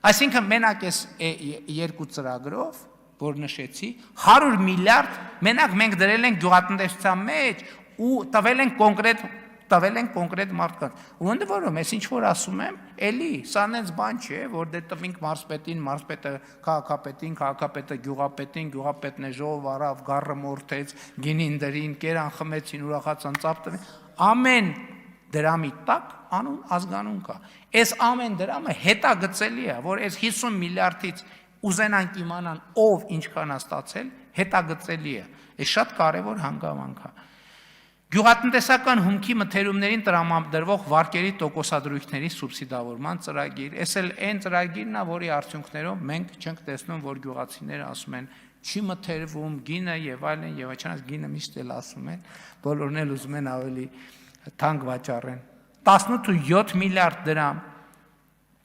Այսինքն մենակ այս երկու ծրագրով, որ նշեցի, 100 միլիարդ մենակ մենք դրել ենք գյուղատնտեսության մեջ ու տվել ենք կոնկրետ մարդկանց։ Ու ընդ որում, ես ինչ որ ասում եմ, էլի, սա նենց բան չէ, որ դե տվինք մարզպետին, մարզպետը քաղաքապետին, քաղաքապետը գյուղապետին, գյուղապետն է ժողով արավ, գառը մորթեց, գինին դրին, կերան խմեցին, ուրախացան, ծափ տվին։ Ամեն դրամի տակ անուն ազգանուն կա։ Այս ամեն դրամը հետագծելի է, որ այս 50 միլիարդից ուզենանք իմանան ով ինչքան է ստացել, հետագծելի է։ Այս շատ կարևոր հանգամանք է։ Գյուղատնտեսական հումքի մթերումներին տրամադրվող վարկերի տոկոսադրույքների սուբսիդավորման ծրագիր, այս էլ այն ծրագիրն է, որի արդյունքներով մենք չենք տեսնում, որ գյուղացիները ասում են, չի մթերվում գինը եւ այլն, եւ այլն, գինը միշտ էլ ասում են, բոլորն էլ ուզում են ավելի թանկ վաճառեն։ 18.7 միլիարդ դրամ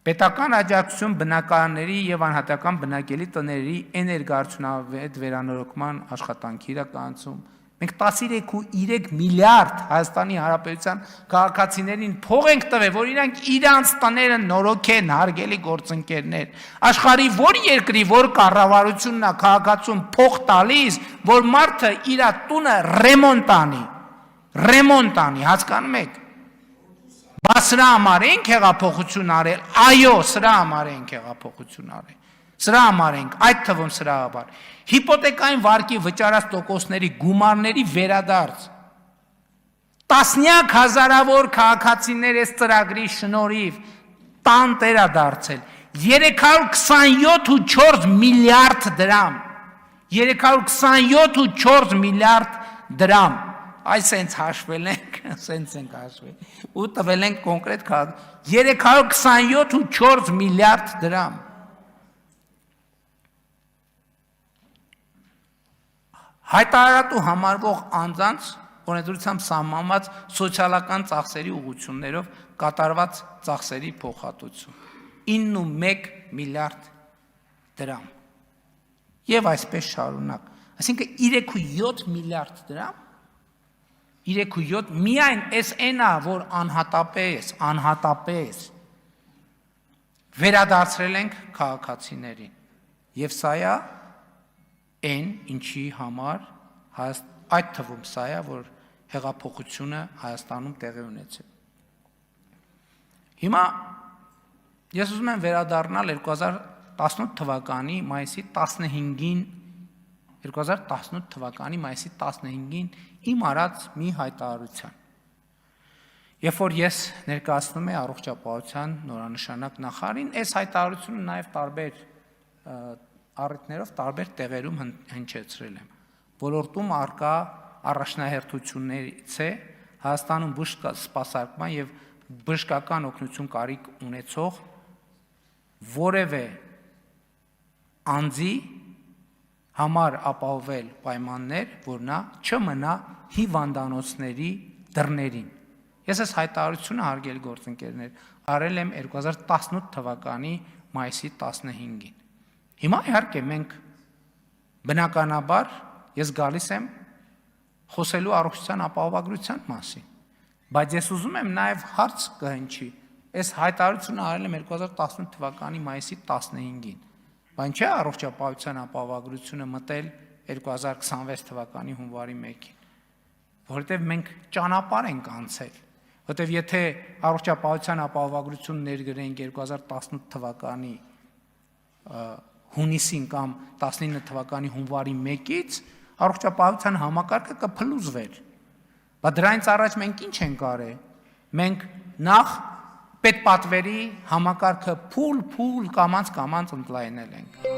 պետական աջակցություն բնակարանների եւ անհատական բնակելի տների էներգարդյունավետ վերանորոգման աշխատանքի իրականացում։ Մենք 13.3 միլիարդ Հայաստանի Հանրապետության քաղաքացիներին փող ենք տվել, որ իրանք իրանց տները նորոգեն, հարգելի գործընկերներ։ Աշխարհի որ երկրի, որ կառավարությունն է քաղաքացուն փող տալիս, որ մարդը իր տունը ռեմոնտ անի, հասկանում եք։ Բա սրա համար ենք հեղափոխություն արել, այո, սրա համար ենք հեղափոխություն արել, սրա համար ենք, այդ թվում սրա համար, հիպոթեկային վարկի վճարած տոկոսների գումարների վերադարձ, տասնյակ հազարավոր քաղաքացիներ այս ծրագրի շնորհիվ տան տերա դարձել, 327.4 միլիարդ դրամ, 327.4 միլիարդ դրամ, այս սենց հաշվել ենք, սենց ենք հաշվել, ու տվել ենք կոնկրետ 327.4 միլիարդ դրամ։ Հայտարարատու համարվող անձանց օրենսդրությամբ սահմանված սոցիալական ծախսերի ուղղություններով կատարված ծախսերի փոխհատուցում 9.1 միլիարդ դրամ։ Եվ այսպես շարունակ, այսինքն 3.7 միլիարդ դրամ 3.7 միայն այս այնա, որ անհատապես վերադարձրել ենք քաղաքացիներին։ Եվ սա է այն, ինչի համար այդ թվում սա է, որ հեղափոխությունը Հայաստանում տեղի ունեցել։ Հիմա ես ուզում եմ վերադառնալ 2018 թվականի մայիսի 15-ին 2018 թվականի մայիսի 15-ին իմ արած մի հայտարարության։ Երբ որ ես ներկայացնում եմ առողջապահության նորանշանակ նախարարին, այս հայտարարությունը նաև տարբեր առիթներով տարբեր տեղերում հնչեցրել եմ։ Ոլորտում արկա առաջնահերթություններից է Հայաստանում բժշկ սպասարկման եւ բժշկական օգնություն կարիք ունեցող որևէ անձի համար ապահովել պայմաններ, որ նա չմնա հիվանդանոցների դռներին։ Ես այս հայտարարությունը, հարգելի գործընկերներ, արել եմ 2018 թվականի մայիսի 15-ին։ Հիմա իհարկե մենք բնականաբար ես գալիս եմ խոսելու առողջության ապահովագրության մասին, բայց ես ուզում եմ նաև հարց կհնչի։ Այս հայտարարությունը արել եմ 2018 թվականի մայիսի 15-ին։ Բան չէ առողջապահության ապահովագրությունը մտել 2026 թվականի հունվարի 1-ին, որովհետև մենք ճանապարհ ենք անցել, որովհետև եթե առողջապահության ապահովագրություն ներգրենք 2018 թվականի հունիսին կամ 19 թվականի հունվարի 1-ից, առողջապահության համակարգը կփլուզվեր։ Բայց դրանից առաջ մենք ինչ ենք արել։ Մենք նախ պետպատվերի համակարգը փուլ կամանց ընդլայնել ենք։